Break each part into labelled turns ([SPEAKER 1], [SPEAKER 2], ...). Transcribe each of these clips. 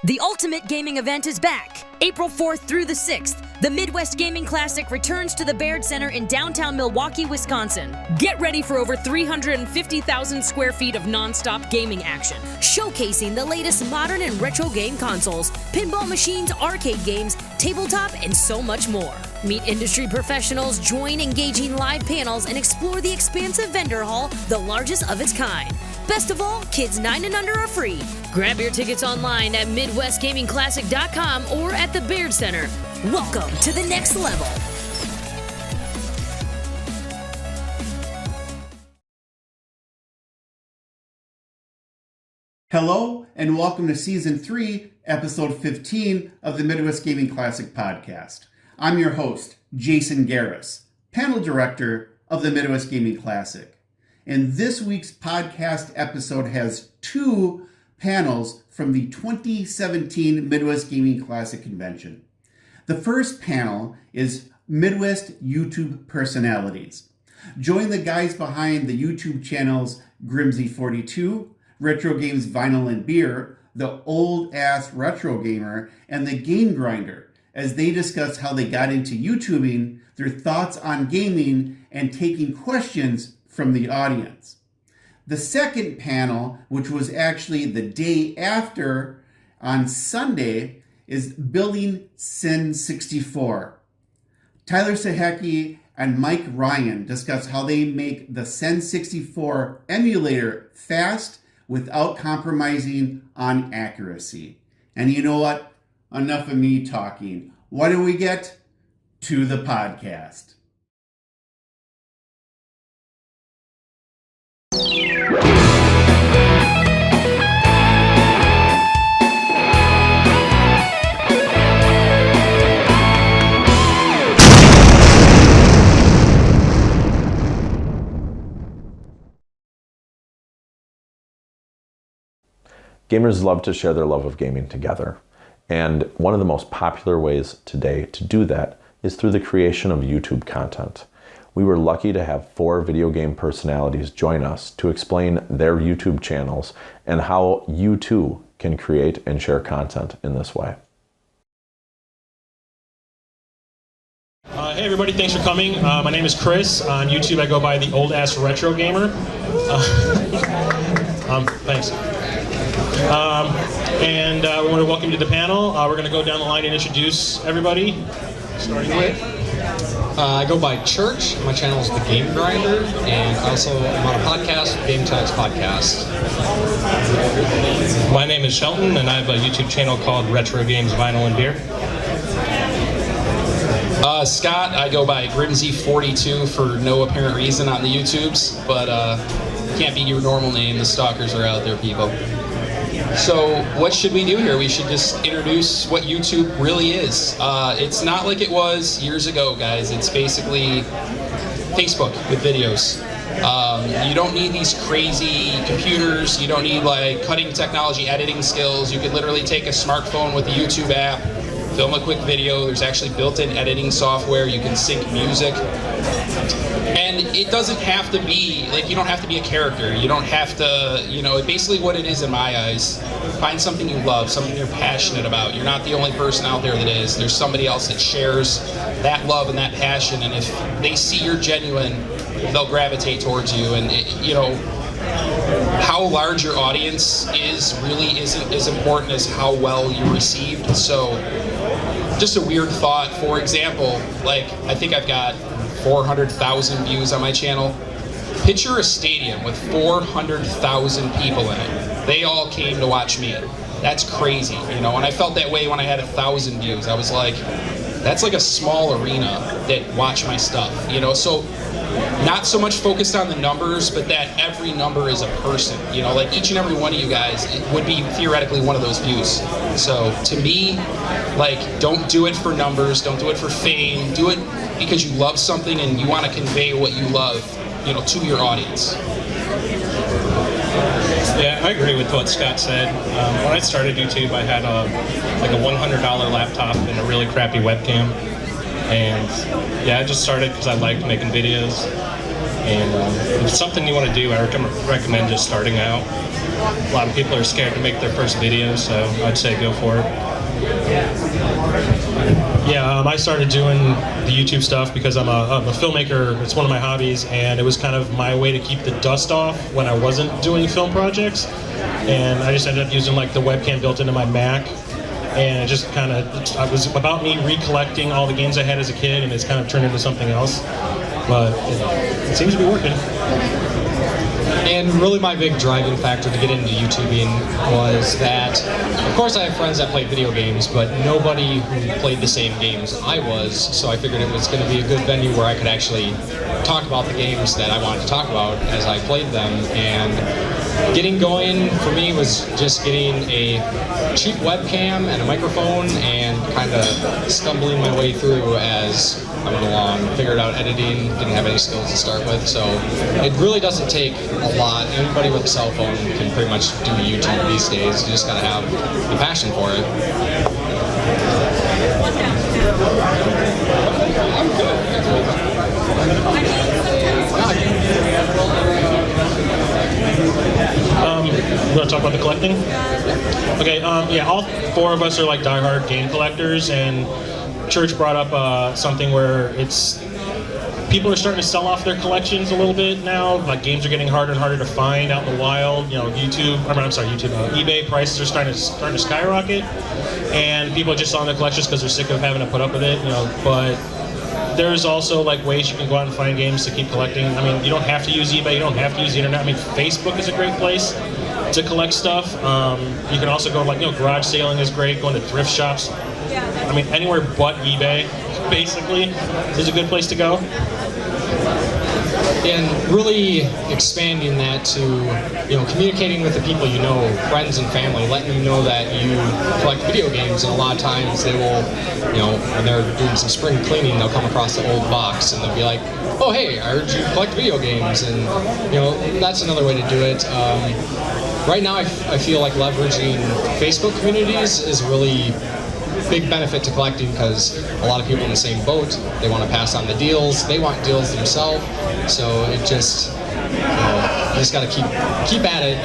[SPEAKER 1] The ultimate gaming event is back. April 4th through the 6th, the Midwest Gaming Classic returns to the Baird Center in downtown Milwaukee, Wisconsin. Get ready for over 350,000 square feet of non-stop gaming action, showcasing the latest modern and retro game consoles, pinball machines, arcade games, tabletop, and so much more. Meet industry professionals, join engaging live panels, and explore the expansive vendor hall, the largest of its kind. Best of all, kids 9 and under are free. Grab your tickets online at MidwestGamingClassic.com or at the Baird Center. Welcome to the next level.
[SPEAKER 2] Hello, and welcome to Season 3, Episode 15 of the Midwest Gaming Classic podcast. I'm your host, Jason Garris, panel director of the Midwest Gaming Classic. And this week's podcast episode has two panels from the 2017 Midwest Gaming Classic Convention. The first panel is Midwest YouTube Personalities. Join the guys behind the YouTube channels Grimsy42, Retro Games Vinyl and Beer, The Old Ass Retro Gamer, and The Game Grinder as they discuss how they got into YouTubing, their thoughts on gaming, and taking questions from the audience. The second panel, which was actually the day after on Sunday, is Building Cen64. Tyler Stacheki and Mike Ryan discuss how they make the Cen64 emulator fast without compromising on accuracy. And you know what? Enough of me talking. Why don't we get to the podcast?
[SPEAKER 3] Gamers love to share their love of gaming together, and one of the most popular ways today to do that is through the creation of YouTube content. We were lucky to have 4 video game personalities join us to explain their YouTube channels and how you too can create and share content in this way.
[SPEAKER 4] Hey everybody, thanks for coming. My name is Chris. On YouTube I go by the Old Ass Retro Gamer. Thanks. We want to welcome you to the panel. We're going to go down the line and introduce everybody. Starting with...
[SPEAKER 5] I go by Church. My channel is The Game Grinder, and also I'm on a podcast, Game Talks Podcast.
[SPEAKER 4] My name is Shelton, and I have a YouTube channel called Retro Games Vinyl and Beer.
[SPEAKER 5] Scott, I go by Grimsy42 for no apparent reason on the YouTubes, but can't be your normal name. The stalkers are out there, people. So what should we do here? We should just introduce what YouTube really is. It's not like it was years ago, guys. It's basically Facebook with videos. You don't need these crazy computers. You don't need like cutting technology editing skills. You could literally take a smartphone with the YouTube app, film a quick video. There's actually built-in editing software. You can sync music. And it doesn't have to be, like, you don't have to be a character. You don't have to, basically what it is in my eyes, find something you love, something you're passionate about. You're not the only person out there that is. There's somebody else that shares that love and that passion, and if they see you're genuine, they'll gravitate towards you. And, how large your audience is really isn't as important as how well you're received. So, just a weird thought, for example, like, I think I've got 400,000 views on my channel. Picture a stadium with 400,000 people in it. They all came to watch me. That's crazy, and I felt that way when I had 1,000 views. I was like, that's like a small arena that watch my stuff, so not so much focused on the numbers, but that every number is a person, like each and every one of you guys would be theoretically one of those views. So to me, like, don't do it for numbers, don't do it for fame, do it because you love something and you want to convey what you love, to your audience.
[SPEAKER 4] Yeah, I agree with what Scott said. When I started YouTube, I had a $100 laptop and a really crappy webcam. And yeah, I just started because I liked making videos. And if it's something you want to do, I recommend just starting out. a lot of people are scared to make their first video, so I'd say go for it. Yeah, I started doing the YouTube stuff because I'm a filmmaker. It's one of my hobbies, and it was kind of my way to keep the dust off when I wasn't doing film projects. And I just ended up using like the webcam built into my Mac, and it just kind of, it was about me recollecting all the games I had as a kid, and it's kind of turned into something else. But it seems to be working.
[SPEAKER 6] And really my big driving factor to get into YouTubing was that, of course I have friends that play video games, but nobody who played the same games I was, so I figured it was going to be a good venue where I could actually talk about the games that I wanted to talk about as I played them. And getting going for me was just getting a cheap webcam and a microphone and kind of stumbling my way through as I went along. Figured out editing, didn't have any skills to start with, so it really doesn't take a lot. Anybody with a cell phone can pretty much do YouTube these days. You just gotta have the passion for it. I'm good.
[SPEAKER 4] You want to talk about the collecting? Okay, yeah, all four of us are like diehard game collectors, and Church brought up something where people are starting to sell off their collections a little bit now. Like games are getting harder and harder to find out in the wild. You know, eBay prices are starting to skyrocket, and people are just selling their collections because they're sick of having to put up with it. You know, but there's also like ways you can go out and find games to keep collecting. I mean, you don't have to use eBay, you don't have to use the internet. I mean, Facebook is a great place to collect stuff. You can also go garage sailing is great, going to thrift shops. I mean, anywhere but eBay, basically, is a good place to go.
[SPEAKER 6] And really expanding that to, communicating with the people you know, friends and family, letting them know that you collect video games. And a lot of times they will, when they're doing some spring cleaning, they'll come across the old box and they'll be like, oh, hey, I heard you collect video games. And, that's another way to do it. Right now, I feel like leveraging Facebook communities is really big benefit to collecting because a lot of people in the same boat, they want to pass on the deals, they want deals themselves, so it just, you just got to keep at it.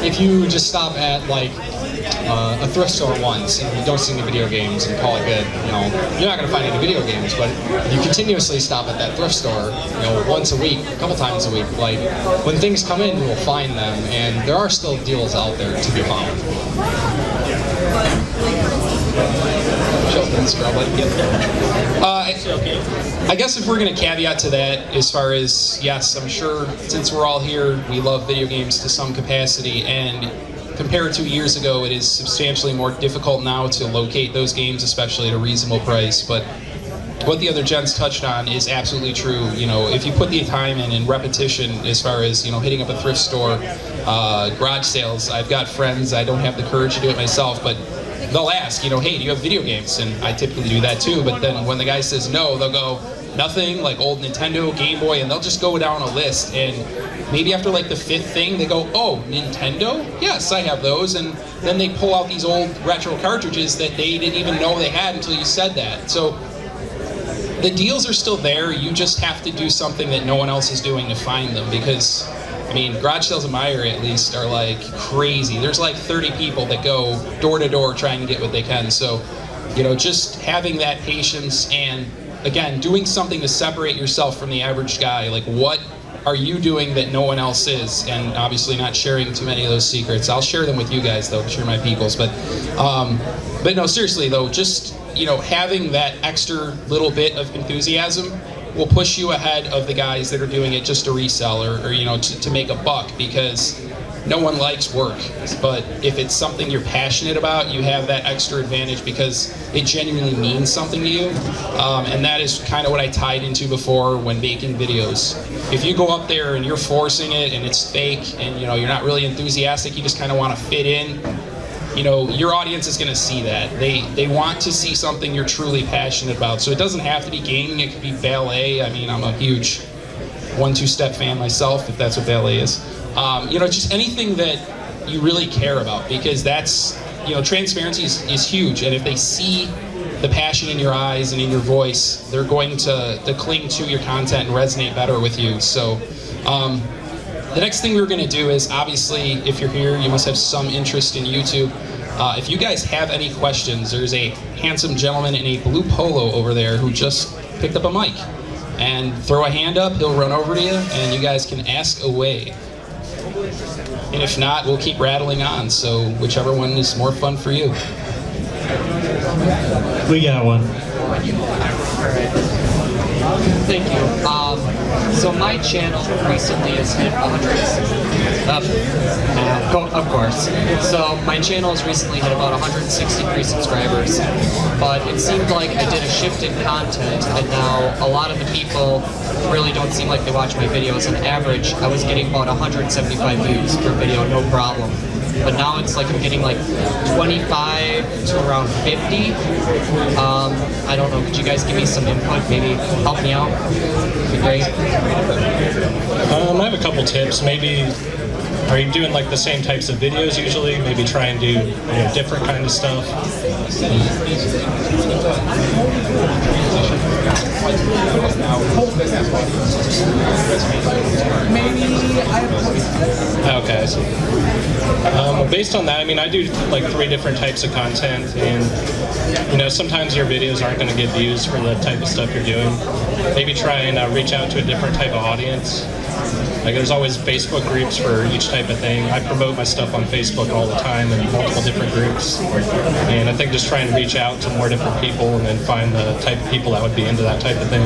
[SPEAKER 6] If you just stop at like a thrift store once and you don't see any video games and call it good, you're not going to find any video games, but if you continuously stop at that thrift store, once a week, a couple times a week, like when things come in, you will find them, and there are still deals out there to be found. I guess if we're going to caveat to that, as far as, yes, I'm sure since we're all here, we love video games to some capacity, and compared to years ago, it is substantially more difficult now to locate those games, especially at a reasonable price. But what the other gents touched on is absolutely true. If you put the time in and repetition, as far as hitting up a thrift store, garage sales. I've got friends. I don't have the courage to do it myself, but they'll ask, hey, do you have video games? And I typically do that too, but then when the guy says no, they'll go, nothing, like old Nintendo, Game Boy, and they'll just go down a list, and maybe after like the fifth thing, they go, oh, Nintendo? Yes, I have those, and then they pull out these old retro cartridges that they didn't even know they had until you said that. So the deals are still there, you just have to do something that no one else is doing to find them, because garage sales in my area at least are like crazy. There's like 30 people that go door to door trying to get what they can. So, just having that patience and, again, doing something to separate yourself from the average guy. Like, what are you doing that no one else is? And obviously not sharing too many of those secrets. I'll share them with you guys, though, because you're my peoples. But no, seriously, though, just, having that extra little bit of enthusiasm will push you ahead of the guys that are doing it just to resell or to make a buck, because no one likes work. But if it's something you're passionate about, you have that extra advantage because it genuinely means something to you. And that is kind of what I tied into before when making videos. If you go up there and you're forcing it and it's fake and you're not really enthusiastic, you just kind of want to fit in, your audience is going to see that. They want to see something you're truly passionate about. So it doesn't have to be gaming, it could be ballet. I'm a huge 1-2-step fan myself, if that's what ballet is. Just anything that you really care about, because that's, transparency is huge. And if they see the passion in your eyes and in your voice, they're going to cling to your content and resonate better with you. So,
[SPEAKER 5] the next thing we're going to do is, obviously, if you're here, you must have some interest in YouTube. If you guys have any questions, there's a handsome gentleman in a blue polo over there who just picked up a mic. And throw a hand up, he'll run over to you, and you guys can ask away. And if not, we'll keep rattling on, so whichever one is more fun for you.
[SPEAKER 4] We got one.
[SPEAKER 7] Thank you. So my channel recently has hit 100. Of course. So my channel has recently hit about 163 subscribers, but it seemed like I did a shift in content, and now a lot of the people really don't seem like they watch my videos. On average, I was getting about 175 views per video, no problem. But now it's like I'm getting like 25 to around 50. I don't know, could you guys give me some input, maybe help me out? That'd be great.
[SPEAKER 4] I have a couple tips. Maybe, are you doing like the same types of videos usually? Maybe try and do different kind of stuff. Okay, I see. Based on that, I mean, I do like 3 different types of content, and sometimes your videos aren't going to get views for the type of stuff you're doing. Maybe try and reach out to a different type of audience. Like, there's always Facebook groups for each type of thing. I promote my stuff on Facebook all the time in multiple different groups. And I think just trying to reach out to more different people and then find the type of people that would be into that type of thing.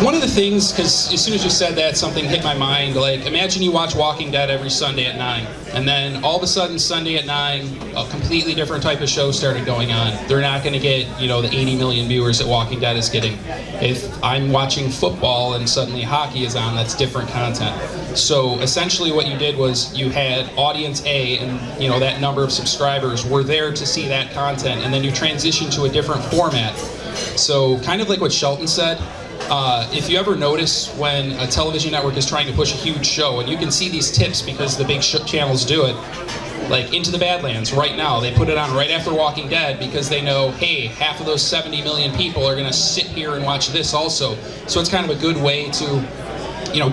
[SPEAKER 5] One of the things, because as soon as you said that, something hit my mind. Like, imagine you watch Walking Dead every Sunday at 9, and then all of a sudden Sunday at 9, a completely different type of show started going on. They're not going to get, the 80 million viewers that Walking Dead is getting. If I'm watching football and suddenly hockey is on, that's different content. So essentially what you did was you had audience A, and that number of subscribers were there to see that content, and then you transitioned to a different format. So kind of like what Shelton said, if you ever notice when a television network is trying to push a huge show, and you can see these tips because the big channels do it, like Into the Badlands right now, they put it on right after Walking Dead because they know, hey, half of those 70 million people are going to sit here and watch this also. So it's kind of a good way to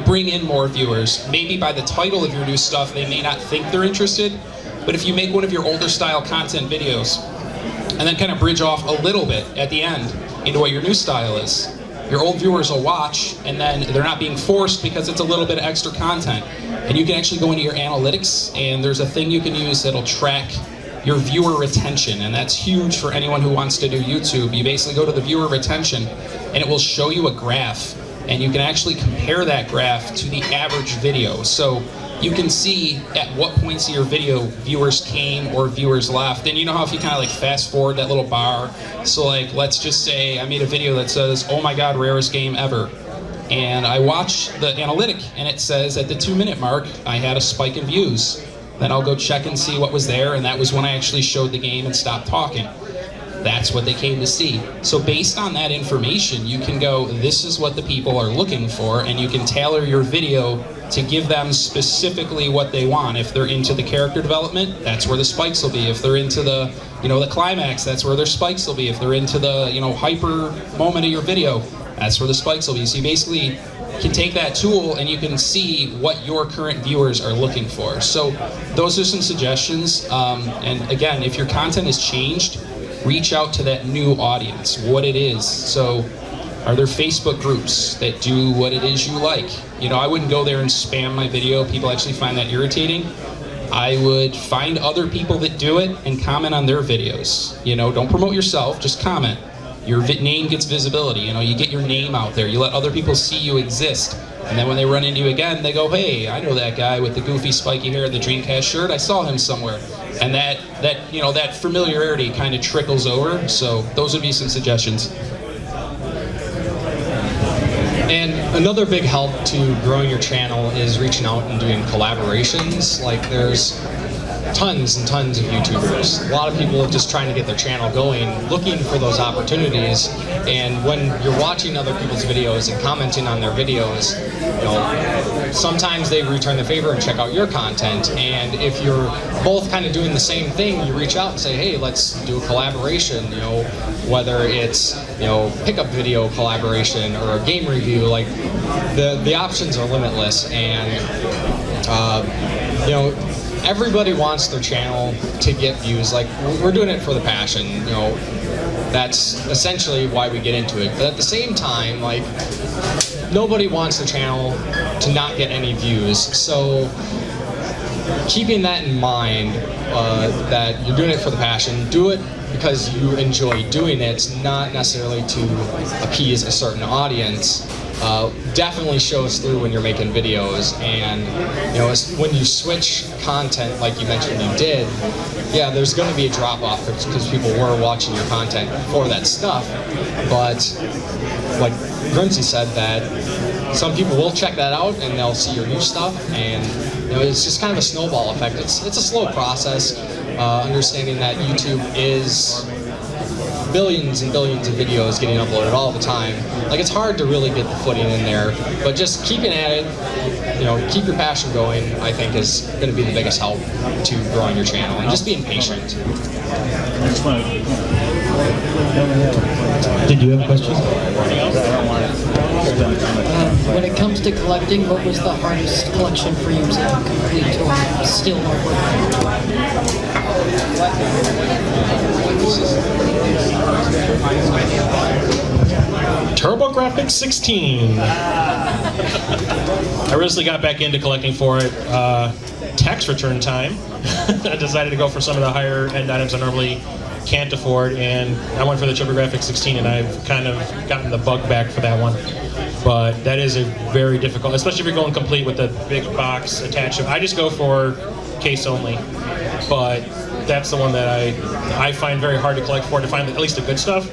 [SPEAKER 5] bring in more viewers. Maybe by the title of your new stuff, they may not think they're interested, but if you make one of your older style content videos and then kind of bridge off a little bit at the end into what your new style is, your old viewers will watch, and then they're not being forced because it's a little bit of extra content. And you can actually go into your analytics, and there's a thing you can use that'll track your viewer retention, and that's huge for anyone who wants to do YouTube. You basically go to the viewer retention, and it will show you a graph, and you can actually compare that graph to the average video. So you can see at what points of your video viewers came or viewers left. And you know how if you kind of like fast forward that little bar, so like let's just say I made a video that says, oh my god, rarest game ever. And I watch the analytic and it says at the 2-minute mark, I had a spike in views. Then I'll go check and see what was there, and that was when I actually showed the game and stopped talking. That's what they came to see. So based on that information, you can go, this is what the people are looking for, and you can tailor your video to give them specifically what they want. If they're into the character development, that's where the spikes will be. If they're into the, the climax, that's where their spikes will be. If they're into the, hyper moment of your video, that's where the spikes will be. So you basically can take that tool and you can see what your current viewers are looking for. So those are some suggestions. And again, if your content has changed, reach out to that new audience, what it is. So are there Facebook groups that do what it is you like? I wouldn't go there and spam my video. People actually find that irritating. I would find other people that do it and comment on their videos. Don't promote yourself, just comment. Your name gets visibility, you get your name out there. You let other people see you exist. And then when they run into you again, they go, hey, I know that guy with the goofy spiky hair and the Dreamcast shirt. I saw him somewhere. And that familiarity kind of trickles over. So those would be some suggestions.
[SPEAKER 8] And another big help to growing your channel is reaching out and doing collaborations. Like there's tons and tons of YouTubers. A lot of people just trying to get their channel going, looking for those opportunities. And when you're watching other people's videos and commenting on their videos, you know, sometimes they return the favor and check out your content. And if you're both kind of doing the same thing, you reach out and say, hey, let's do a collaboration, you know, whether it's, you know, pickup video collaboration or a game review. Like, the options are limitless. And you know, everybody wants their channel to get views. Like, we're doing it for the passion, you know, that's essentially why we get into it. But at the same time, like, nobody wants the channel to not get any views. So keeping that in mind, that you're doing it for the passion, do it because you enjoy doing it, not necessarily to appease a certain audience. Definitely shows through when you're making videos. And you know, when you switch content like you mentioned you did, yeah, there's going to be a drop off because people were watching your content for that stuff. But like Grimsy said, that some people will check that out and they'll see your new stuff, and you know, it's just kind of a snowball effect. It's a slow process, understanding that YouTube is billions and billions of videos getting uploaded all the time. Like, it's hard to really get the footing in there, but just keeping at it, you know, keep your passion going, I think is going to be the biggest help to growing your channel, and just being patient.
[SPEAKER 4] Did you have a question?
[SPEAKER 9] When it comes to collecting, what was the hardest collection for you to complete or still are working on?
[SPEAKER 4] TurboGrafx 16. I recently got back into collecting for it. Tax return time. I decided to go for some of the higher end items I normally can't afford, and I went for the TurboGrafx 16, and I've kind of gotten the bug back for that one. But that is a very difficult, especially if you're going complete with the big box attached. I just go for case only, but that's the one that I find very hard to collect for, to find at least the good stuff,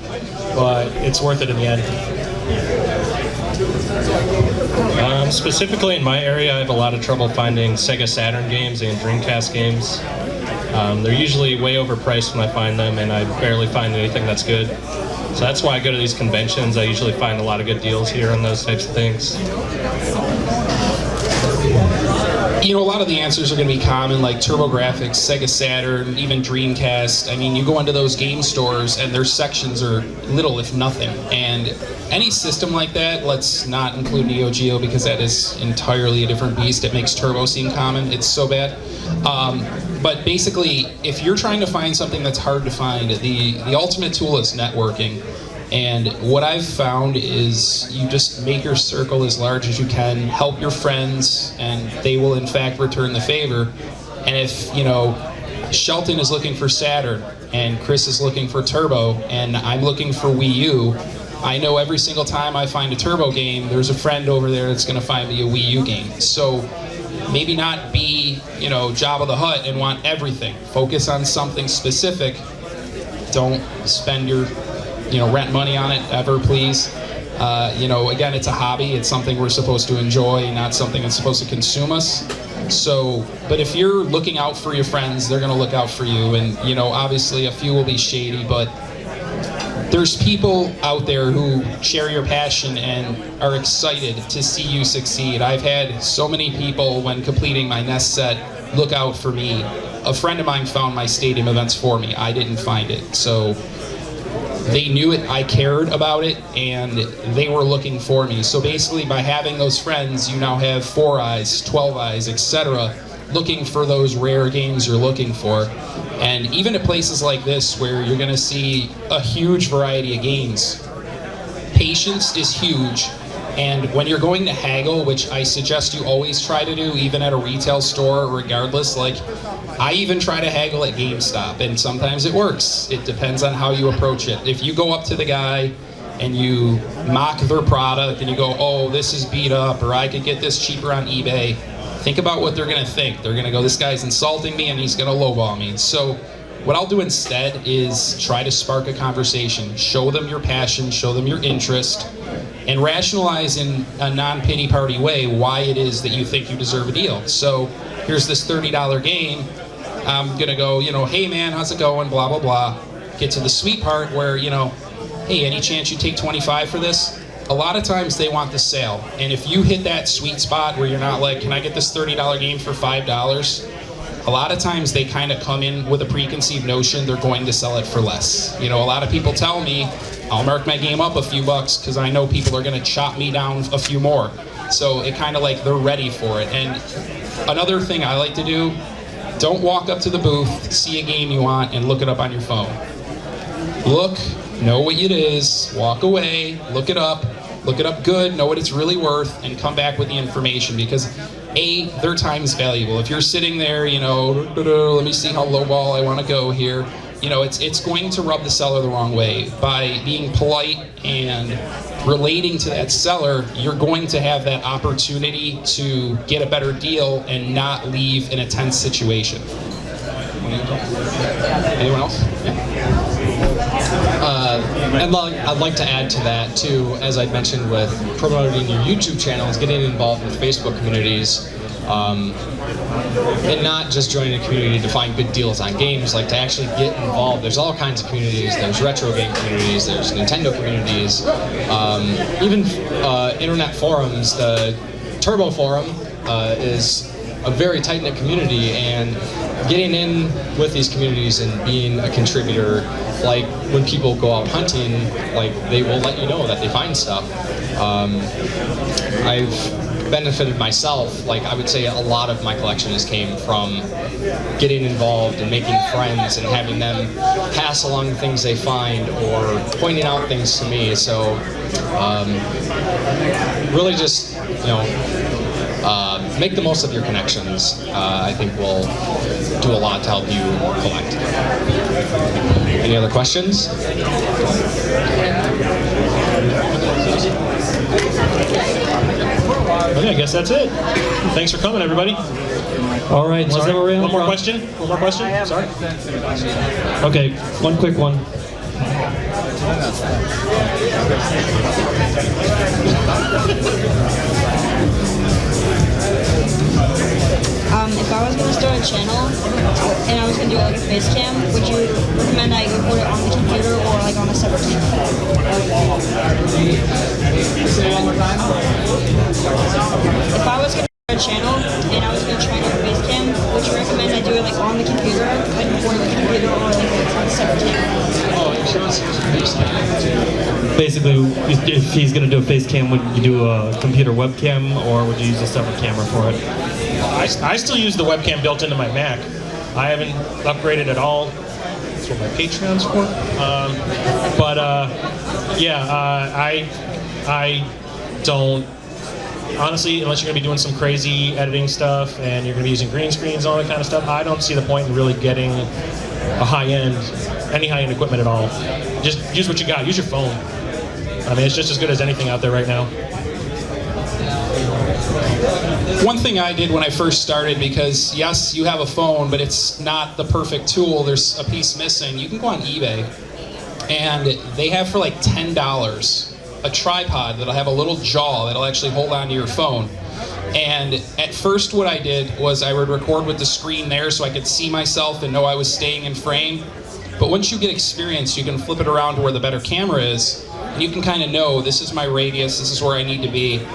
[SPEAKER 4] but it's worth it in the end.
[SPEAKER 10] Specifically in my area, I have a lot of trouble finding Sega Saturn games and Dreamcast games. They're usually way overpriced when I find them, and I barely find anything that's good. So that's why I go to these conventions. I usually find a lot of good deals here on those types of things.
[SPEAKER 5] You know, a lot of the answers are going to be common, like TurboGrafx, Sega Saturn, even Dreamcast. I mean, you go into those game stores and their sections are little if nothing. And any system like that, let's not include Neo Geo because that is entirely a different beast. It makes Turbo seem common. It's so bad. But basically, if you're trying to find something that's hard to find, the ultimate tool is networking. And what I've found is you just make your circle as large as you can, help your friends, and they will in fact return the favor. And if, you know, Shelton is looking for Saturn, and Chris is looking for Turbo, and I'm looking for Wii U, I know every single time I find a Turbo game, there's a friend over there that's going to find me a Wii U game. So maybe not be, you know, Jabba the Hutt and want everything. Focus on something specific. Don't spend your, you know, rent money on it ever, please. You know, again, it's a hobby. It's something we're supposed to enjoy, not something that's supposed to consume us. So, but if you're looking out for your friends, they're going to look out for you. And, you know, obviously a few will be shady, but there's people out there who share your passion and are excited to see you succeed. I've had so many people, when completing my NES set, look out for me. A friend of mine found my stadium events for me. I didn't find it. So they knew it, I cared about it, and they were looking for me. So basically, by having those friends, you now have 4 eyes, 12 eyes, etc., looking for those rare games you're looking for. And even at places like this, where you're going to see a huge variety of games, patience is huge. And when you're going to haggle, which I suggest you always try to do, even at a retail store, regardless, like, I even try to haggle at GameStop, and sometimes it works. It depends on how you approach it. If you go up to the guy and you mock their product and you go, oh, this is beat up, or I could get this cheaper on eBay, think about what they're going to think. They're going to go, this guy's insulting me and he's going to lowball me. So what I'll do instead is try to spark a conversation. Show them your passion, show them your interest, and rationalize in a non-pity party way why it is that you think you deserve a deal. So here's this $30 game. I'm gonna go, you know, hey man, how's it going, blah, blah, blah. Get to the sweet part where, you know, hey, any chance you take 25 for this? A lot of times they want the sale. And if you hit that sweet spot where you're not like, can I get this $30 game for $5? A lot of times they kind of come in with a preconceived notion they're going to sell it for less. You know, a lot of people tell me, I'll mark my game up a few bucks because I know people are gonna chop me down a few more. So it kind of like they're ready for it. And another thing I like to do, don't walk up to the booth, see a game you want, and look it up on your phone. Look, know what it is, walk away, look it up good, know what it's really worth, and come back with the information, because A, their time is valuable. If you're sitting there, you know, let me see how lowball I want to go here, you know, it's going to rub the seller the wrong way. By being polite and relating to that seller, you're going to have that opportunity to get a better deal and not leave in a tense situation. Anyone else? Yeah.
[SPEAKER 8] And I'd like to add to that too, as I mentioned with promoting your YouTube channel, is getting involved with Facebook communities, and not just joining a community to find good deals on games, like to actually get involved. There's all kinds of communities. There's retro game communities, there's Nintendo communities, even internet forums. The Turbo Forum is a very tight-knit community, and getting in with these communities and being a contributor, like when people go out hunting, like they will let you know that they find stuff. I've benefited myself. Like I would say a lot of my collection has came from getting involved and making friends and having them pass along the things they find or pointing out things to me. So really just, you know, make the most of your connections. I think will do a lot to help you collect. Any other questions?
[SPEAKER 4] Okay, I guess that's it. Thanks for coming, everybody.
[SPEAKER 11] All right.
[SPEAKER 4] Sorry, one more question? One more question? Sorry.
[SPEAKER 11] Okay, one quick one.
[SPEAKER 12] If I was going to start a channel and I was going to do like a face cam, would you recommend I record it on the computer or like on a separate camera?
[SPEAKER 5] Say it one more time.
[SPEAKER 12] If I was going to start a channel and I was going to try to do a face cam, would you recommend I do it like on the computer, like record the computer, or like on a separate camera?
[SPEAKER 11] Basically, if he's going to do a face cam, would you do a computer webcam or would you use a separate camera for it?
[SPEAKER 4] I still use the webcam built into my Mac. I haven't upgraded at all. That's what my Patreon's for. I don't, honestly, unless you're going to be doing some crazy editing stuff and you're going to be using green screens and all that kind of stuff, I don't see the point in really getting a high-end, any high-end equipment at all. Just use what you got. Use your phone. I mean, it's just as good as anything out there right now.
[SPEAKER 5] One thing I did when I first started, because yes, you have a phone, but it's not the perfect tool. There's a piece missing. You can go on eBay, and they have for like $10 a tripod that'll have a little jaw that'll actually hold onto your phone. And at first what I did was I would record with the screen there so I could see myself and know I was staying in frame. But once you get experience, you can flip it around to where the better camera is, and you can kind of know, this is my radius, this is where I need to be.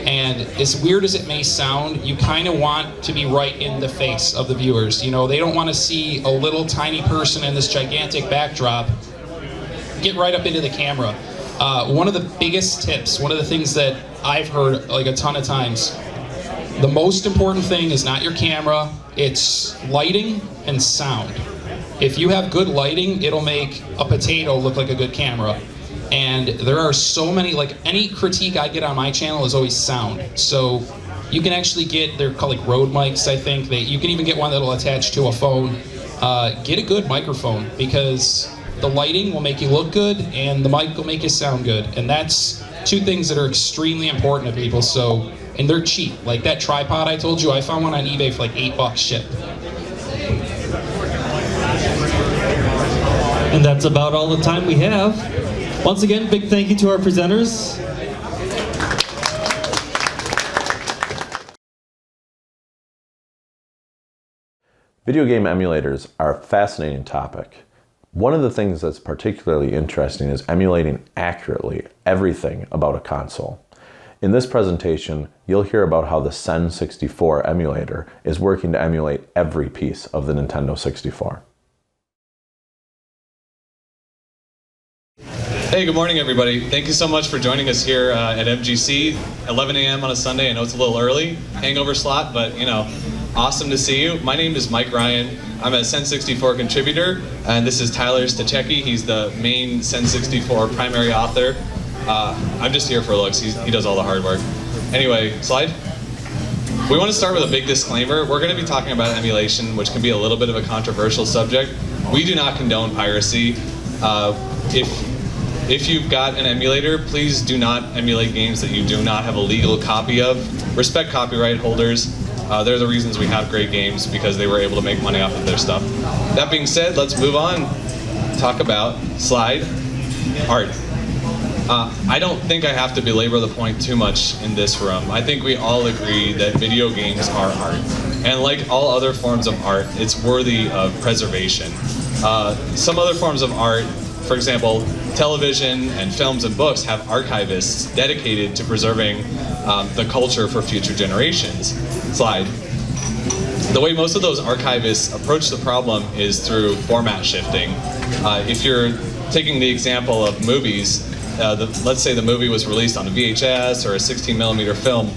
[SPEAKER 5] And as weird as it may sound, you kind of want to be right in the face of the viewers. You know, they don't want to see a little tiny person in this gigantic backdrop. Get right up into the camera. One of the biggest tips, one of the things that I've heard like a ton of times, the most important thing is not your camera, it's lighting and sound. If you have good lighting, it'll make a potato look like a good camera. And there are so many, like any critique I get on my channel is always sound. So you can actually get, they're called like Rode mics, I think. You can even get one that'll attach to a phone. Get a good microphone, because the lighting will make you look good and the mic will make you sound good. And that's two things that are extremely important to people. So, and they're cheap. Like that tripod I told you, I found one on eBay for like $8 shipped.
[SPEAKER 11] And that's about all the time we have. Once again, big thank you to our presenters.
[SPEAKER 3] Video game emulators are a fascinating topic. One of the things that's particularly interesting is emulating accurately everything about a console. In this presentation, you'll hear about how the Cen64 emulator is working to emulate every piece of the Nintendo 64.
[SPEAKER 13] Hey, good morning everybody. Thank you so much for joining us here at MGC, 11 a.m. on a Sunday. I know it's a little early, hangover slot, but you know, awesome to see you. My name is Mike Ryan. I'm a Cen64 contributor, and this is Tyler Stacheki. He's the main Cen64 primary author. I'm just here for looks. He does all the hard work. Anyway, slide. We want to start with a big disclaimer. We're going to be talking about emulation, which can be a little bit of a controversial subject. We do not condone piracy. If you've got an emulator, please do not emulate games that you do not have a legal copy of. Respect copyright holders. They're the reasons we have great games, because they were able to make money off of their stuff. That being said, let's move on. Talk about slide art. I don't think I have to belabor the point too much in this room. I think we all agree that video games are art. And like all other forms of art, it's worthy of preservation. Some other forms of art, for example, television and films and books, have archivists dedicated to preserving the culture for future generations. Slide. The way most of those archivists approach the problem is through format shifting. If you're taking the example of movies, let's say the movie was released on a VHS or a 16mm film,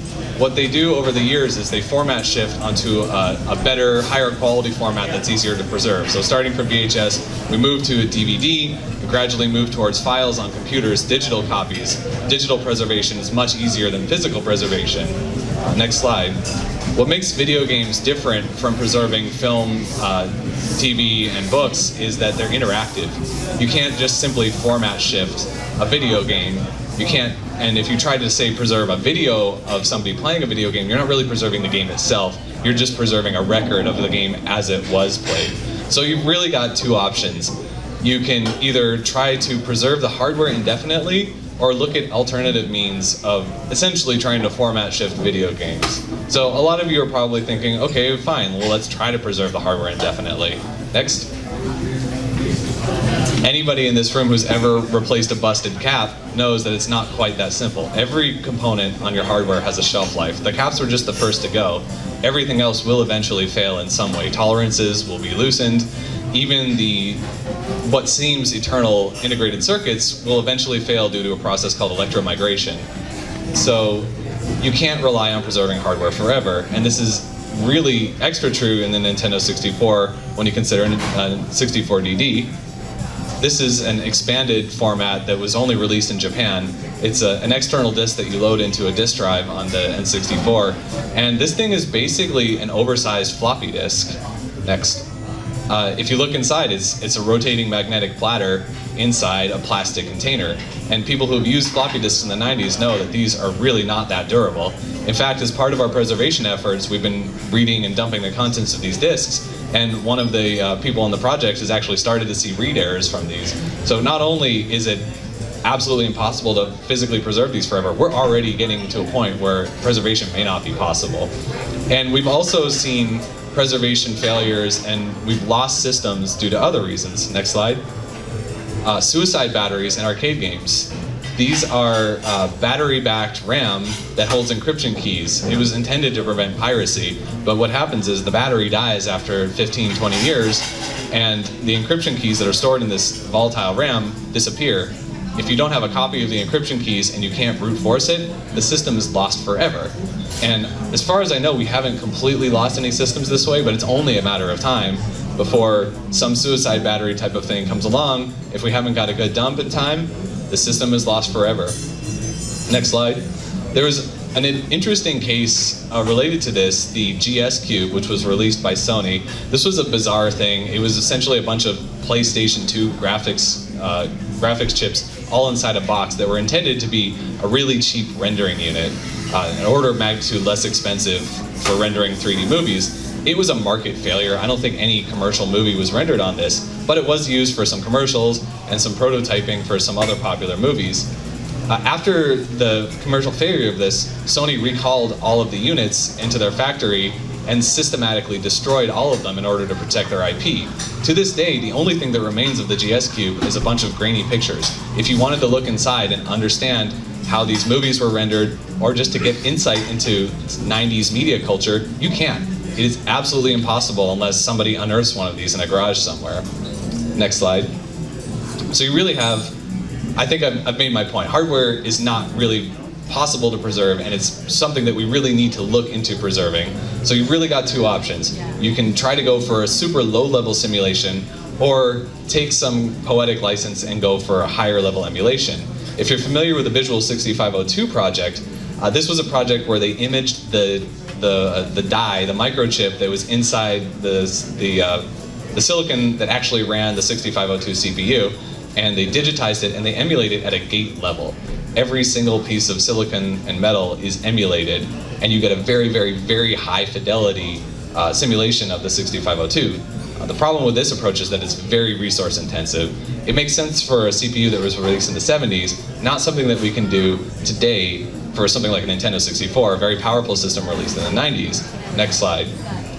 [SPEAKER 13] what they do over the years is they format shift onto a better, higher quality format that's easier to preserve. So starting from VHS, we move to a DVD, we gradually move towards files on computers, digital copies. Digital preservation is much easier than physical preservation. Next slide. What makes video games different from preserving film, TV, and books is that they're interactive. You can't just simply format shift a video game. You can't, and if you try to say preserve a video of somebody playing a video game, you're not really preserving the game itself. You're just preserving a record of the game as it was played. So you've really got two options. You can either try to preserve the hardware indefinitely, or look at alternative means of essentially trying to format shift video games. So a lot of you are probably thinking, okay, fine, well, let's try to preserve the hardware indefinitely. Next. Anybody in this room who's ever replaced a busted cap knows that it's not quite that simple. Every component on your hardware has a shelf life. The caps were just the first to go. Everything else will eventually fail in some way. Tolerances will be loosened. Even what seems eternal integrated circuits will eventually fail due to a process called electromigration. So you can't rely on preserving hardware forever, and this is really extra true in the Nintendo 64 when you consider 64DD. This is an expanded format that was only released in Japan. It's an external disc that you load into a disk drive on the N64. And this thing is basically an oversized floppy disk. Next. If you look inside, it's a rotating magnetic platter inside a plastic container. And people who have used floppy disks in the 90s know that these are really not that durable. In fact, as part of our preservation efforts, we've been reading and dumping the contents of these disks. And one of the people on the project has actually started to see read errors from these. So not only is it absolutely impossible to physically preserve these forever, we're already getting to a point where preservation may not be possible. And we've also seen preservation failures, and we've lost systems due to other reasons. Next slide. Suicide batteries in arcade games. These are battery-backed RAM that holds encryption keys. It was intended to prevent piracy, but what happens is the battery dies after 15, 20 years, and the encryption keys that are stored in this volatile RAM disappear. If you don't have a copy of the encryption keys and you can't brute force it, the system is lost forever. And as far as I know, we haven't completely lost any systems this way, but it's only a matter of time before some suicide battery type of thing comes along. If we haven't got a good dump in time, the system is lost forever. Next slide. There was an interesting case related to this, the GS Cube, which was released by Sony. This was a bizarre thing. It was essentially a bunch of PlayStation 2 graphics chips all inside a box that were intended to be a really cheap rendering unit, an order of magnitude less expensive for rendering 3D movies. It was a market failure. I don't think any commercial movie was rendered on this, but it was used for some commercials and some prototyping for some other popular movies. After the commercial failure of this, Sony recalled all of the units into their factory and systematically destroyed all of them in order to protect their IP. To this day, the only thing that remains of the GS Cube is a bunch of grainy pictures. If you wanted to look inside and understand how these movies were rendered, or just to get insight into 90s media culture, you can. It is absolutely impossible unless somebody unearths one of these in a garage somewhere. Next slide. So you really have, I think I've made my point. Hardware is not really possible to preserve, and it's something that we really need to look into preserving. So you've really got two options. You can try to go for a super low-level simulation, or take some poetic license and go for a higher level emulation. If you're familiar with the Visual 6502 project, this was a project where they imaged the die, the microchip that was inside the silicon that actually ran the 6502 CPU, and they digitized it and they emulated at a gate level. Every single piece of silicon and metal is emulated, and you get a very, very, very high fidelity simulation of the 6502. The problem with this approach is that it's very resource intensive. It makes sense for a CPU that was released in the 70s, not something that we can do today for something like a Nintendo 64, a very powerful system released in the 90s. Next slide.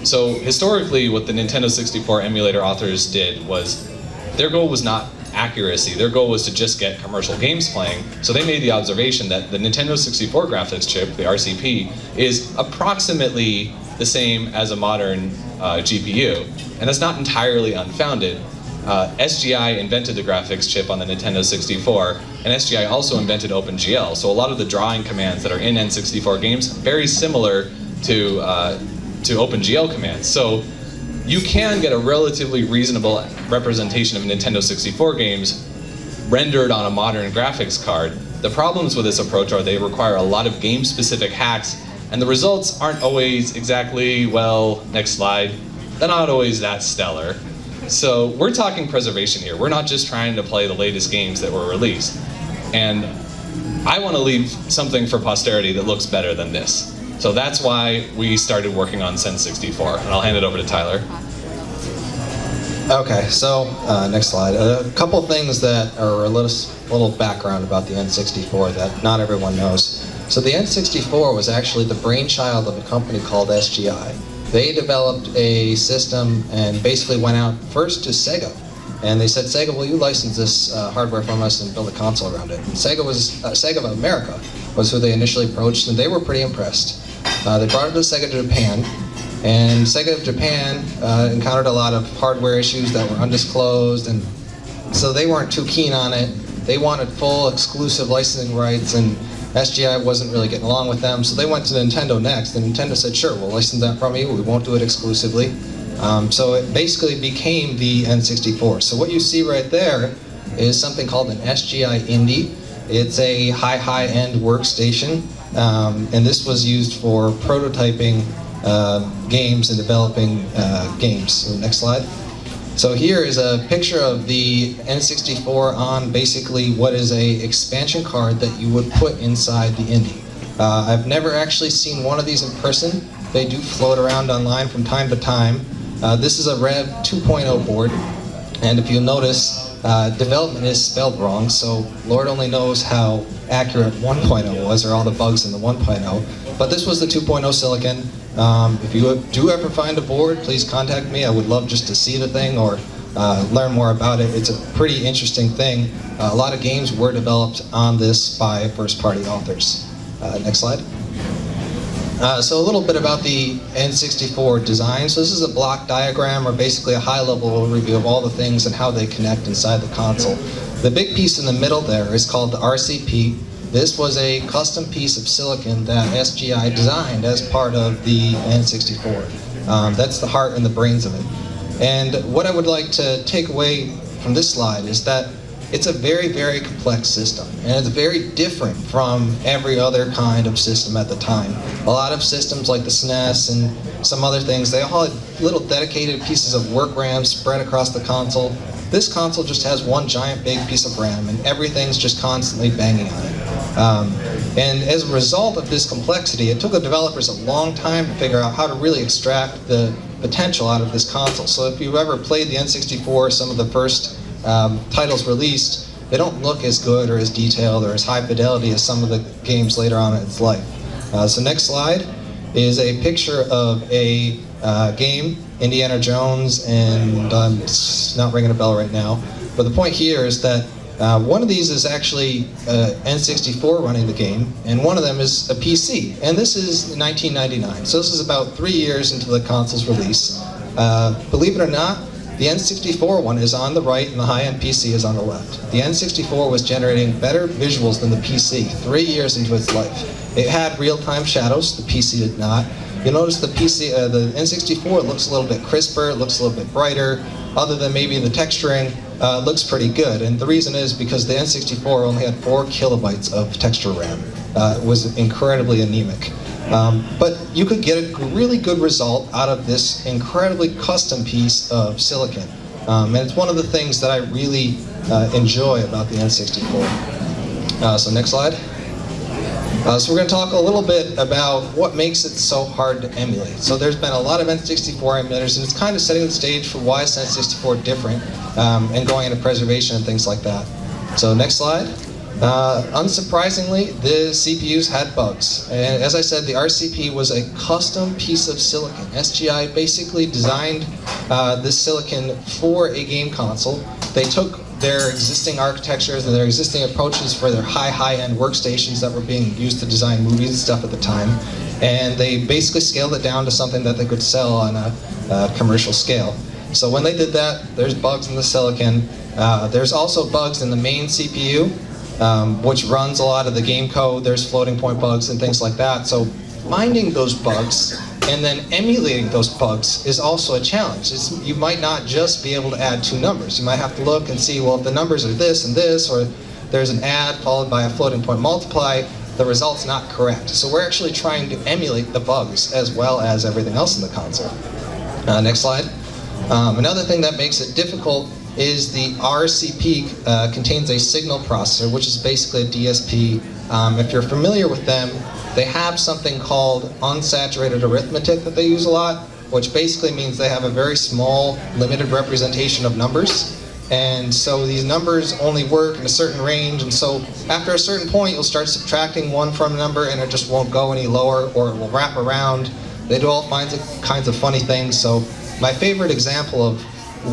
[SPEAKER 13] So historically, what the Nintendo 64 emulator authors did was, their goal was not accuracy, their goal was to just get commercial games playing. So they made the observation that the Nintendo 64 graphics chip, the RCP, is approximately the same as a modern GPU. And that's not entirely unfounded. SGI invented the graphics chip on the Nintendo 64, and SGI also invented OpenGL. So a lot of the drawing commands that are in N64 games, very similar to OpenGL commands. So you can get a relatively reasonable representation of Nintendo 64 games rendered on a modern graphics card. The problems with this approach are they require a lot of game-specific hacks, and the results aren't always exactly, well, next slide, they're not always that stellar. So we're talking preservation here. We're not just trying to play the latest games that were released. And I want to leave something for posterity that looks better than this. So that's why we started working on Cen64, and I'll hand it over to Tyler.
[SPEAKER 14] Okay, so next slide. A couple things that are a little background about the N64 that not everyone knows. So the N64 was actually the brainchild of a company called SGI. They developed a system and basically went out first to Sega. And they said, Sega, will you license this hardware from us and build a console around it? And Sega of America was who they initially approached, and they were pretty impressed. They brought it to Sega Japan, and Sega of Japan encountered a lot of hardware issues that were undisclosed, and so they weren't too keen on it. They wanted full exclusive licensing rights, and SGI wasn't really getting along with them, so they went to Nintendo next, and Nintendo said, sure, we'll license that from you, we won't do it exclusively. So it basically became the N64. So what you see right there is something called an SGI Indie. It's a high-end workstation, and this was used for prototyping games and developing games. So next slide. So here is a picture of the N64 on basically what is a expansion card that you would put inside the Indie. I've never actually seen one of these in person. They do float around online from time to time. This is a Rev 2.0 board, and if you notice, development is spelled wrong, so Lord only knows how accurate 1.0 was, or all the bugs in the 1.0. But this was the 2.0 silicon. If you do ever find a board, please contact me. I would love just to see the thing or learn more about it. It's a pretty interesting thing. A lot of games were developed on this by first-party authors. Next slide. So a little bit about the N64 design. So this is a block diagram, or basically a high-level overview of all the things and how they connect inside the console. The big piece in the middle there is called the RCP. This was a custom piece of silicon that SGI designed as part of the N64. That's the heart and the brains of it. And what I would like to take away from this slide is that it's a very, very complex system, and it's very different from every other kind of system at the time. A lot of systems like the SNES and some other things, they all had little dedicated pieces of work RAM spread across the console. This console just has one giant big piece of RAM, and everything's just constantly banging on it. And as a result of this complexity, it took the developers a long time to figure out how to really extract the potential out of this console. So if you've ever played the N64, some of the first titles released, they don't look as good or as detailed or as high fidelity as some of the games later on in its life. So next slide. is a picture of a game, Indiana Jones, and it's not ringing a bell right now. But the point here is that one of these is actually N64 running the game, and one of them is a PC. And this is 1999, so this is about 3 years into the console's release. Believe it or not, the N64 one is on the right and the high-end PC is on the left. The N64 was generating better visuals than the PC 3 years into its life. It had real-time shadows, the PC did not. You'll notice the N64 looks a little bit crisper, it looks a little bit brighter. Other than maybe the texturing, looks pretty good. And the reason is because the N64 only had 4 kilobytes of texture RAM. It was incredibly anemic. But you could get a really good result out of this incredibly custom piece of silicon. And it's one of the things that I really enjoy about the N64. So next slide. So we're going to talk a little bit about what makes it so hard to emulate. So there's been a lot of N64 emulators, and it's kind of setting the stage for why is N64 different, and going into preservation and things like that. So next slide. Unsurprisingly, the CPUs had bugs. And as I said, the RCP was a custom piece of silicon. SGI basically designed this silicon for a game console. They took their existing architectures and their existing approaches for their high-end workstations that were being used to design movies and stuff at the time, and they basically scaled it down to something that they could sell on a commercial scale. So when they did that, there's bugs in the silicon. There's also bugs in the main CPU, which runs a lot of the game code. There's floating point bugs and things like that. So finding those bugs and then emulating those bugs is also a challenge. You might not just be able to add 2 numbers. You might have to look and see, well, if the numbers are this and this, or there's an add followed by a floating point multiply, the result's not correct. So we're actually trying to emulate the bugs as well as everything else in the console. Next slide. Another thing that makes it difficult is the RCP contains a signal processor, which is basically a DSP. If you're familiar with them, they have something called unsaturated arithmetic that they use a lot, which basically means they have a very small, limited representation of numbers. And so these numbers only work in a certain range, and so after a certain point, you'll start subtracting 1 from a number and it just won't go any lower, or it will wrap around. They do all kinds of funny things. So my favorite example of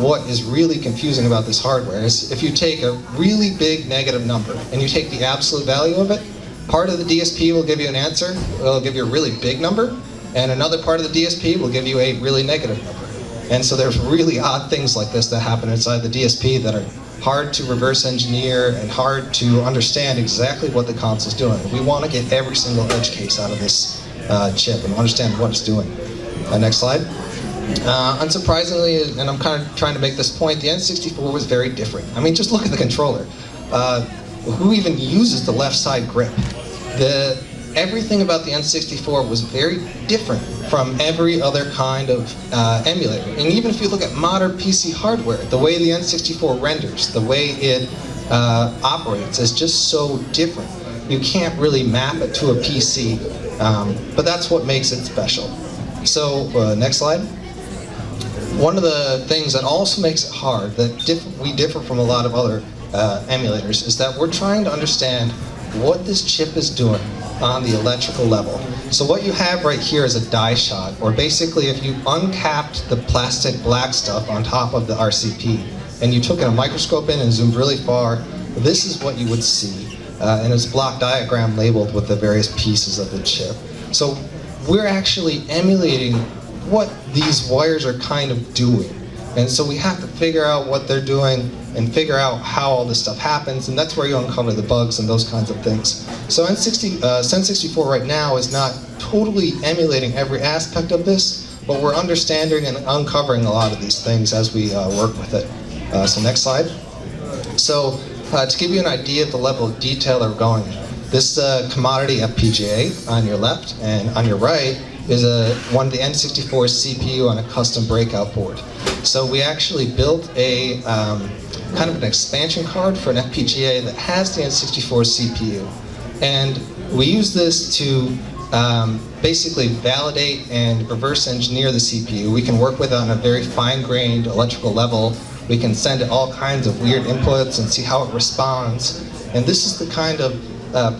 [SPEAKER 14] what is really confusing about this hardware is if you take a really big negative number and you take the absolute value of it, part of the DSP will give you an answer, it'll give you a really big number, and another part of the DSP will give you a really negative number. And so there's really odd things like this that happen inside the DSP that are hard to reverse engineer and hard to understand exactly what the console's doing. We want to get every single edge case out of this chip and understand what it's doing. Next slide. Unsurprisingly, and I'm kind of trying to make this point, the N64 was very different. I mean, just look at the controller. Who even uses the left side grip? Everything about the N64 was very different from every other kind of emulator. And even if you look at modern PC hardware, the way the N64 renders, the way it operates is just so different. You can't really map it to a PC, but that's what makes it special. So, next slide. One of the things that also makes it hard, that we differ from a lot of other emulators, is that we're trying to understand what this chip is doing on the electrical level. So what you have right here is a die shot, or basically if you uncapped the plastic black stuff on top of the RCP, and you took a microscope in and zoomed really far, this is what you would see. And it's a block diagram labeled with the various pieces of the chip. So we're actually emulating what these wires are kind of doing. And so we have to figure out what they're doing and figure out how all this stuff happens, and that's where you uncover the bugs and those kinds of things. So Cen64 right now is not totally emulating every aspect of this, but we're understanding and uncovering a lot of these things as we work with it. So next slide. So to give you an idea of the level of detail that we're going, this commodity FPGA on your left and on your right is one of the N64 CPU on a custom breakout board. So we actually built a kind of an expansion card for an FPGA that has the N64 CPU. And we use this to basically validate and reverse engineer the CPU. We can work with it on a very fine-grained electrical level. We can send it all kinds of weird inputs and see how it responds. And this is the kind of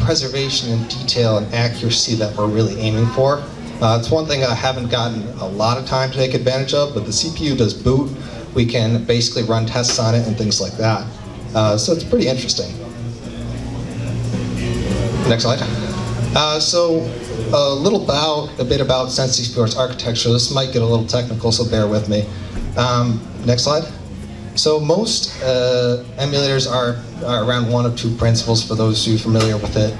[SPEAKER 14] preservation and detail and accuracy that we're really aiming for. It's one thing I haven't gotten a lot of time to take advantage of, but the CPU does boot. We can basically run tests on it and things like that. So it's pretty interesting. Next slide. So a bit about Cen64's architecture. This might get a little technical, so bear with me. Next slide. So most emulators are around one of two principles for those who are familiar with it.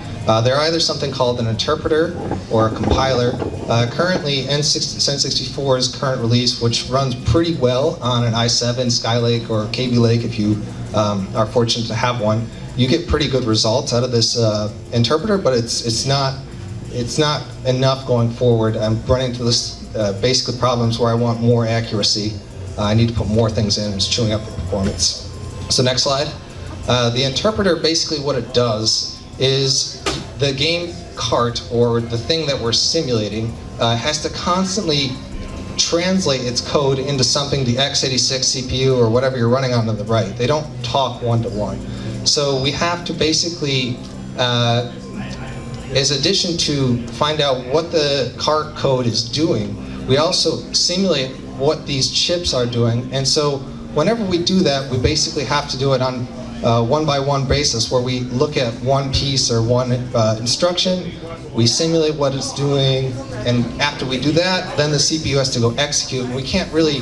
[SPEAKER 14] They're either something called an interpreter or a compiler. Currently, Cen64's current release, which runs pretty well on an i7, Skylake, or Kaby Lake if you are fortunate to have one, you get pretty good results out of this interpreter, but it's not enough going forward. I'm running into this basically problems where I want more accuracy. I need to put more things in, and it's chewing up the performance. So next slide. The interpreter, basically what it does is the game cart, or the thing that we're simulating, has to constantly translate its code into something the x86 CPU or whatever you're running on the right. They don't talk one-to-one. So we have to basically, as addition to find out what the cart code is doing, we also simulate what these chips are doing. And so whenever we do that, we basically have to do it on one-by-one basis, where we look at one piece or one instruction, we simulate what it's doing, and after we do that, then the CPU has to go execute. And we can't really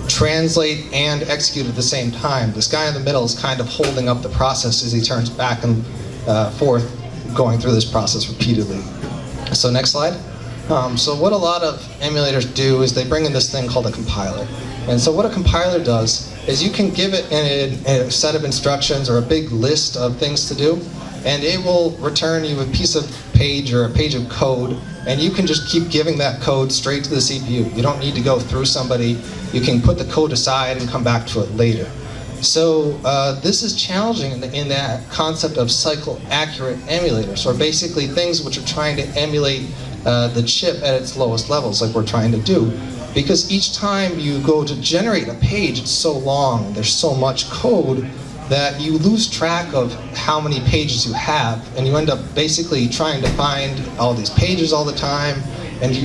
[SPEAKER 14] translate and execute at the same time. This guy in the middle is kind of holding up the process as he turns back and forth, going through this process repeatedly. So next slide. So what a lot of emulators do is they bring in this thing called a compiler. And so what a compiler does is you can give it a set of instructions or a big list of things to do, and it will return you a piece of page or a page of code, and you can just keep giving that code straight to the CPU. You don't need to go through somebody. You can put the code aside and come back to it later. So this is challenging in that concept of cycle-accurate emulators, or basically things which are trying to emulate the chip at its lowest levels, like we're trying to do. Because each time you go to generate a page, it's so long, there's so much code, that you lose track of how many pages you have, and you end up basically trying to find all these pages all the time, and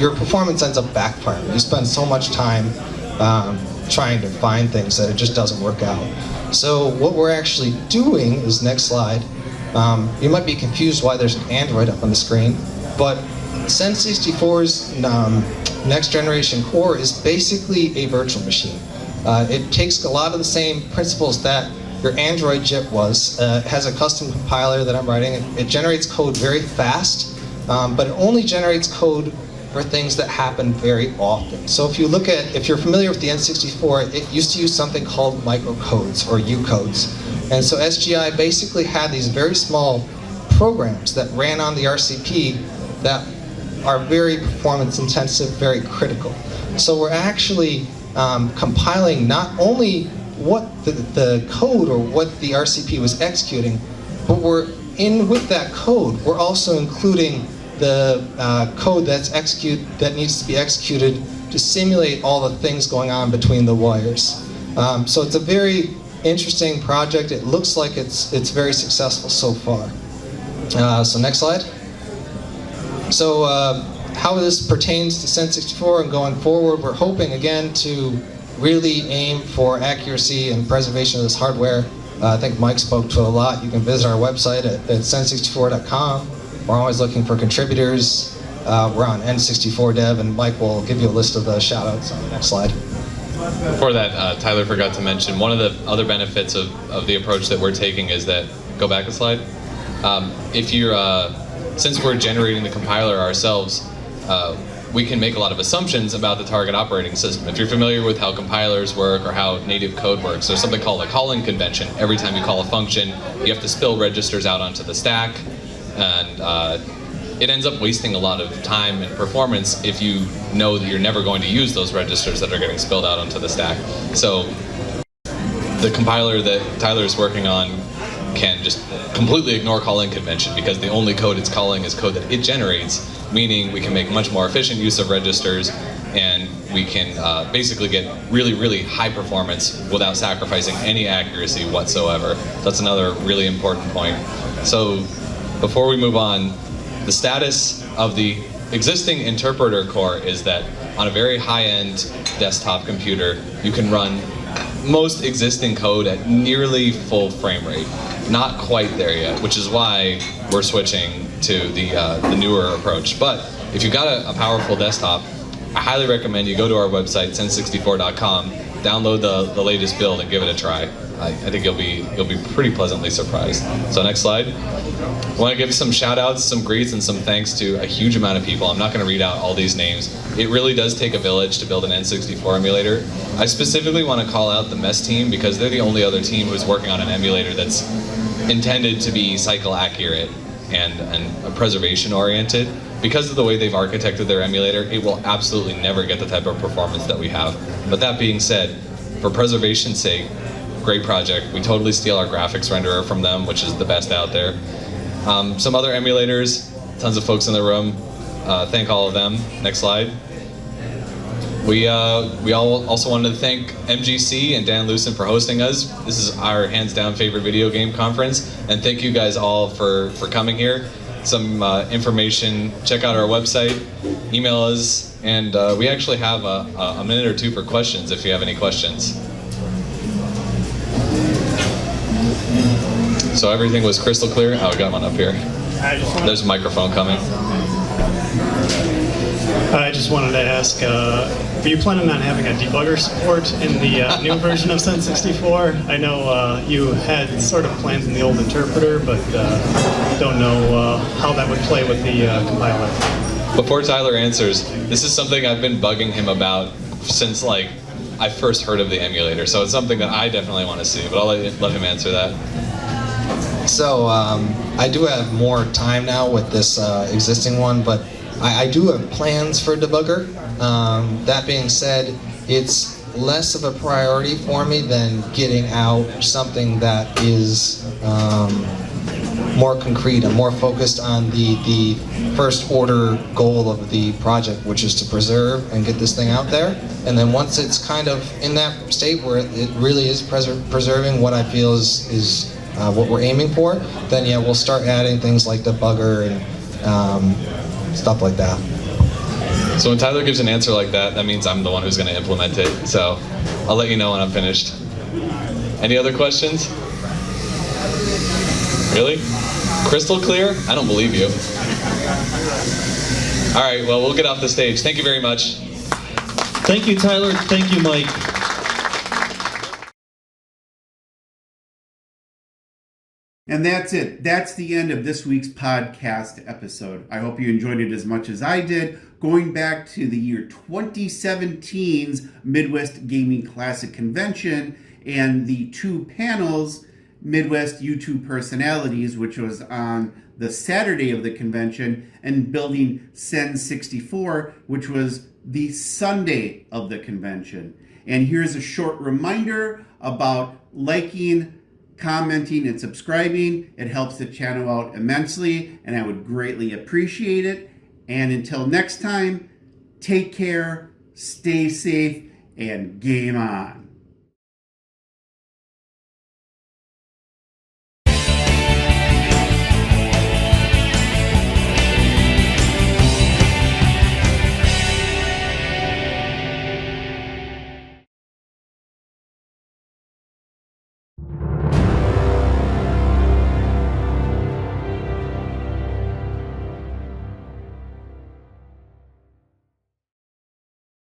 [SPEAKER 14] your performance ends up backfiring. You spend so much time trying to find things that it just doesn't work out. So what we're actually doing is, next slide, you might be confused why there's an Android up on the screen, but Cen64's next generation core is basically a virtual machine. It takes a lot of the same principles that your Android chip was. It has a custom compiler that I'm writing. It generates code very fast, but it only generates code for things that happen very often. So if you're familiar with the N64, it used to use something called microcodes or U-codes. And so SGI basically had these very small programs that ran on the RCP that are very performance intensive, very critical. So we're actually compiling not only what the code or what the RCP was executing, but with that code, we're also including the code that needs to be executed to simulate all the things going on between the wires. So it's a very interesting project. It looks like it's very successful so far. So next slide. So how this pertains to Cen64 and going forward, we're hoping again to really aim for accuracy and preservation of this hardware. I think Mike spoke to it a lot. You can visit our website at cen64.com. We're always looking for contributors. We're on N64 Dev, and Mike will give you a list of the shout-outs on the next slide.
[SPEAKER 13] Before that, Tyler forgot to mention, one of the other benefits of the approach that we're taking is that, go back a slide, since we're generating the compiler ourselves, we can make a lot of assumptions about the target operating system. If you're familiar with how compilers work or how native code works, there's something called a calling convention. Every time you call a function, you have to spill registers out onto the stack, and it ends up wasting a lot of time and performance if you know that you're never going to use those registers that are getting spilled out onto the stack. So the compiler that Tyler is working on can just completely ignore calling convention, because the only code it's calling is code that it generates, meaning we can make much more efficient use of registers, and we can basically get really, really high performance without sacrificing any accuracy whatsoever. That's another really important point. So before we move on, the status of the existing interpreter core is that on a very high-end desktop computer, you can run most existing code at nearly full frame rate. Not quite there yet, which is why we're switching to the newer approach. But if you've got a powerful desktop, I highly recommend you go to our website, Cen64.com, download the latest build and give it a try. I think you'll be pretty pleasantly surprised. So next slide. I want to give some shout outs, some greets, and some thanks to a huge amount of people. I'm not going to read out all these names. It really does take a village to build an N64 emulator. I specifically want to call out the MESS team because they're the only other team who's working on an emulator that's intended to be cycle accurate and preservation oriented. Because of the way they've architected their emulator, it will absolutely never get the type of performance that we have. But that being said, for preservation's sake, great project. We totally steal our graphics renderer from them, which is the best out there. Some other emulators, tons of folks in the room. Thank all of them. Next slide. We all also wanted to thank MGC and Dan Lucen for hosting us. This is our hands down favorite video game conference, and thank you guys all for coming here. Some information, check out our website, email us, and we actually have a minute or two for questions if you have any questions. So everything was crystal clear? Oh, we got one up here. There's a microphone coming.
[SPEAKER 15] I just wanted to ask, are you planning on having a debugger support in the new version of Cen64? I know you had sort of plans in the old interpreter, but don't know how that would play with the compiler.
[SPEAKER 13] Before Tyler answers, this is something I've been bugging him about since like I first heard of the emulator, so it's something that I definitely want to see, but I'll let him answer that.
[SPEAKER 14] So I do have more time now with this existing one, but I do have plans for debugger. That being said, it's less of a priority for me than getting out something that is more concrete and more focused on the first order goal of the project, which is to preserve and get this thing out there. And then once it's kind of in that state where it really is preserving what I feel is what we're aiming for, then yeah, we'll start adding things like debugger and stuff like that.
[SPEAKER 13] So when Tyler gives an answer like that, that means I'm the one who's going to implement it. So I'll let you know when I'm finished. Any other questions? Really? Crystal clear? I don't believe you. All right, well, we'll get off the stage. Thank you very much.
[SPEAKER 11] Thank you, Tyler. Thank you, Mike.
[SPEAKER 2] And that's it. That's the end of this week's podcast episode. I hope you enjoyed it as much as I did. Going back to the year 2017's Midwest Gaming Classic Convention and the two panels, Midwest YouTube Personalities, which was on the Saturday of the convention, and building Cen64, which was the Sunday of the convention. And here's a short reminder about liking, commenting, and subscribing. It helps the channel out immensely, and I would greatly appreciate it. And until next time, take care, stay safe, and game on.